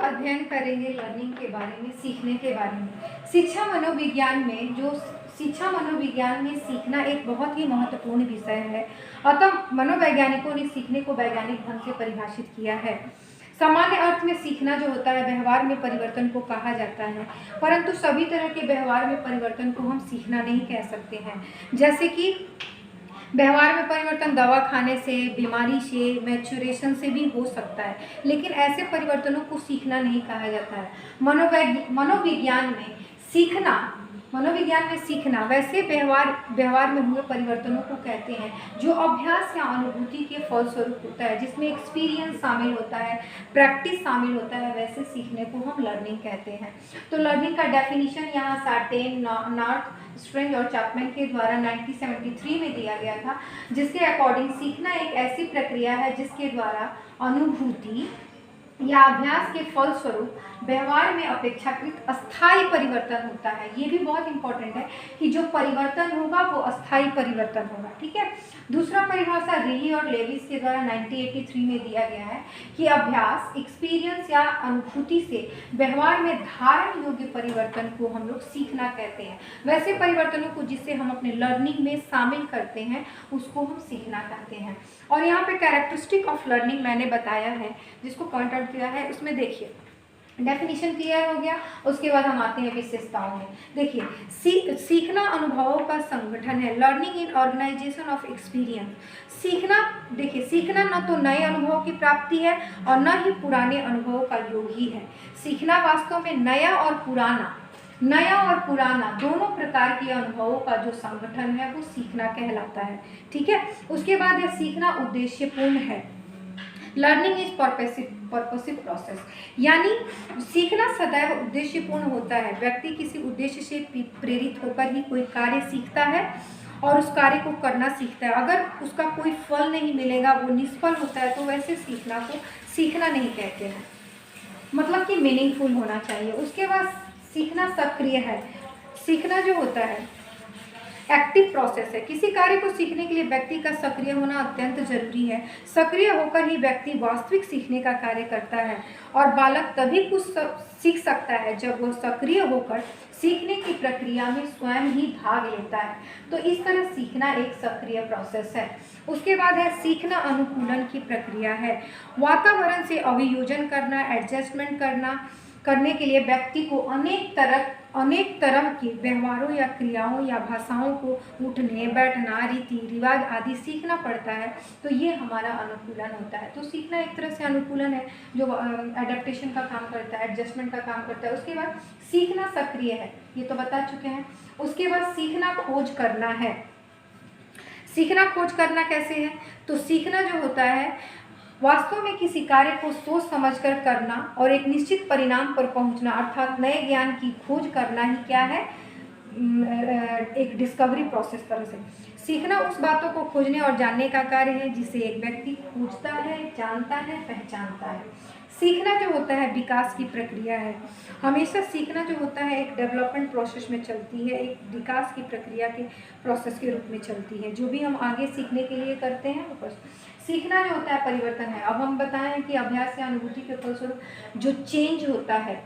अध्ययन करेंगे लर्निंग के बारे में, सीखने के बारे में। शिक्षा मनोविज्ञान में सीखना एक बहुत ही महत्वपूर्ण विषय है। अतः मनोवैज्ञानिकों ने सीखने को वैज्ञानिक ढंग से परिभाषित किया है। सामान्य अर्थ में सीखना जो होता है व्यवहार में परिवर्तन को कहा जाता है, परंतु सभी तरह के व्यवहार में परिवर्तन को हम सीखना नहीं कह सकते हैं। जैसे कि व्यवहार में परिवर्तन दवा खाने से, बीमारी से, मैच्योरेशन से भी हो सकता है, लेकिन ऐसे परिवर्तनों को सीखना नहीं कहा जाता है। मनोविज्ञान में सीखना वैसे व्यवहार में हुए परिवर्तनों को कहते हैं जो अभ्यास या अनुभूति के फलस्वरूप होता है, जिसमें एक्सपीरियंस शामिल होता है, प्रैक्टिस शामिल होता है। वैसे सीखने को हम लर्निंग कहते हैं। तो लर्निंग का डेफिनेशन यहाँ सार्टेन, नॉर्थ स्ट्रेंज और चैपमैन के द्वारा 1973 में दिया गया था, जिसके अकॉर्डिंग सीखना एक ऐसी प्रक्रिया है जिसके द्वारा अनुभूति या अभ्यास के फलस्वरूप व्यवहार में अपेक्षाकृत अस्थायी परिवर्तन होता है। ये भी बहुत इंपॉर्टेंट है कि जो परिवर्तन होगा वो अस्थायी परिवर्तन होगा। ठीक है। दूसरा परिभाषा रिली और लेविस के द्वारा 1983 में दिया गया है कि अभ्यास, एक्सपीरियंस या अनुभूति से व्यवहार में धारण योग्य परिवर्तन को हम लोग सीखना कहते हैं। वैसे परिवर्तनों को जिसे हम अपने लर्निंग में शामिल करते हैं उसको हम सीखना कहते हैं। और यहाँ पे कैरेक्टरिस्टिक ऑफ लर्निंग मैंने बताया है, जिसको पॉइंट आउट किया है। उसमें देखिए डेफिनेशन क्लियर हो गया। उसके बाद हम आते हैं विशेषताओं में। देखिए सीखना अनुभवों का संगठन है। Learning in organisation of experience. सीखना न तो नए अनुभवों की प्राप्ति है और न ही पुराने अनुभवों का योग ही है। सीखना वास्तव में नया और पुराना दोनों प्रकार के अनुभवों का जो संगठन है वो सीखना कहलाता है। ठीक है। उसके बाद यह सीखना उद्देश्यपूर्ण है। लर्निंग इज पर्पसिव प्रोसेस, यानी सीखना सदैव उद्देश्यपूर्ण होता है। व्यक्ति किसी उद्देश्य से प्रेरित होकर ही कोई कार्य सीखता है और उस कार्य को करना सीखता है। अगर उसका कोई फल नहीं मिलेगा, वो निष्फल होता है, तो वैसे सीखना को सीखना नहीं कहते हैं। मतलब कि मीनिंगफुल होना चाहिए। उसके बाद सीखना सक्रिय है। सीखना जो होता है एक्टिव प्रोसेस है। किसी कार्य को सीखने के लिए व्यक्ति का सक्रिय होना अत्यंत जरूरी है। सक्रिय होकर ही व्यक्ति वास्तविक सीखने का कार्य करता है और बालक तभी कुछ सीख सकता है जब वो सक्रिय होकर सीखने की प्रक्रिया में स्वयं ही भाग लेता है। तो इस तरह सीखना एक सक्रिय प्रोसेस है। उसके बाद है सीखना अनुकूलन की प्रक्रिया है। वातावरण से अभियोजन करना, एडजस्टमेंट करने के लिए व्यक्ति को अनेक तरह के व्यवहारों या क्रियाओं या भाषाओं को उठने, बैठना, रीति रिवाज आदि सीखना पड़ता है। तो ये हमारा अनुकूलन होता है। तो सीखना एक तरह से अनुकूलन है जो एडेप्टेशन का काम करता है, एडजस्टमेंट का काम करता है। उसके बाद सीखना सक्रिय है, ये तो बता चुके हैं। उसके बाद सीखना खोज करना है। सीखना खोज करना कैसे है? तो सीखना जो होता है वास्तव में किसी कार्य को सोच समझकर करना और एक निश्चित परिणाम पर पहुंचना, अर्थात नए ज्ञान की खोज करना ही क्या है? एक डिस्कवरी प्रोसेस तरह से। सीखना उस बातों को खोजने और जानने का कार्य है जिसे एक व्यक्ति खोजता है, जानता है, पहचानता है। सीखना जो होता है विकास की प्रक्रिया है। हमेशा सीखना जो होता है एक डेवलपमेंट प्रोसेस में चलती है, एक विकास की प्रक्रिया के प्रोसेस के रूप में चलती है। जो भी हम आगे सीखने के लिए करते हैं वो सीखना जो होता है परिवर्तन है। अब हम बताएं कि अभ्यास या अनुभूति के फलस्वरूप जो चेंज होता है,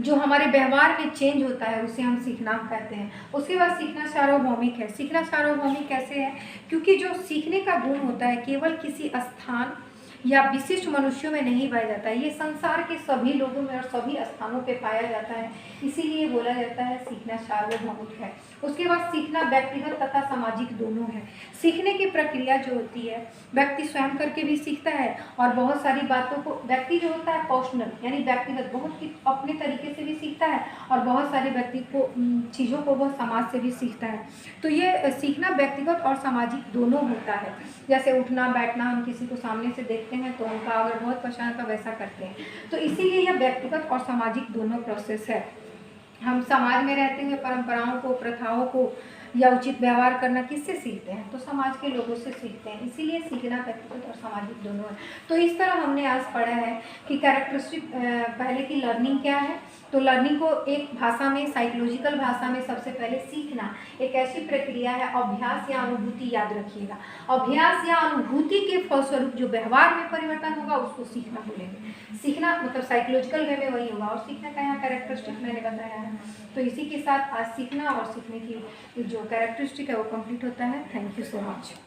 जो हमारे व्यवहार में चेंज होता है, उसे हम सीखना कहते हैं। उसके बाद सीखना सार्वभौमिक है। सीखना सार्वभौमिक कैसे है? क्योंकि जो सीखने का गुण होता है केवल किसी स्थान या विशिष्ट मनुष्यों में नहीं पाया जाता है, ये संसार के सभी लोगों में और सभी स्थानों पे पाया जाता है। इसीलिए बोला जाता है सीखना सार्वभौमिक है। उसके बाद सीखना व्यक्तिगत तथा सामाजिक दोनों है। सीखने की प्रक्रिया जो होती है व्यक्ति स्वयं करके भी सीखता है और बहुत सारी बातों को व्यक्ति जो होता है पर्सनल यानी व्यक्तिगत बहुत ही अपने तरीके से भी सीखता है और बहुत सारे व्यक्ति को चीज़ों को वह समाज से भी सीखता है। तो ये सीखना व्यक्तिगत और सामाजिक दोनों होता है। जैसे उठना बैठना, हम किसी को सामने से देखते हैं तो उनका अगर बहुत पसंद है तो वैसा करते हैं। तो इसीलिए यह व्यक्तिगत और सामाजिक दोनों प्रोसेस है। हम समाज में रहते हुए परंपराओं को, प्रथाओं को या उचित व्यवहार करना किससे सीखते हैं? तो समाज के लोगों से सीखते हैं। इसीलिए सीखना व्यक्तिगत और सामाजिक दोनों है। तो इस तरह हमने आज पढ़ा है कि कैरेक्टरिस्टिक, पहले की लर्निंग क्या है। तो लर्निंग को एक भाषा में, साइकोलॉजिकल भाषा में, सबसे पहले सीखना एक ऐसी प्रक्रिया है, अभ्यास या अनुभूति, याद रखिएगा, अभ्यास या अनुभूति के फलस्वरूप जो व्यवहार में परिवर्तन होगा उसको सीखना बोलेंगे। सीखना मतलब साइकोलॉजिकल वे में वही होगा, और सीखने का यहाँ कैरेक्टरिस्टिक मैंने बताया है। तो इसी के साथ आज सीखना और सीखने की जो कैरेक्टरिस्टिक है वो कंप्लीट होता है। Thank you so much.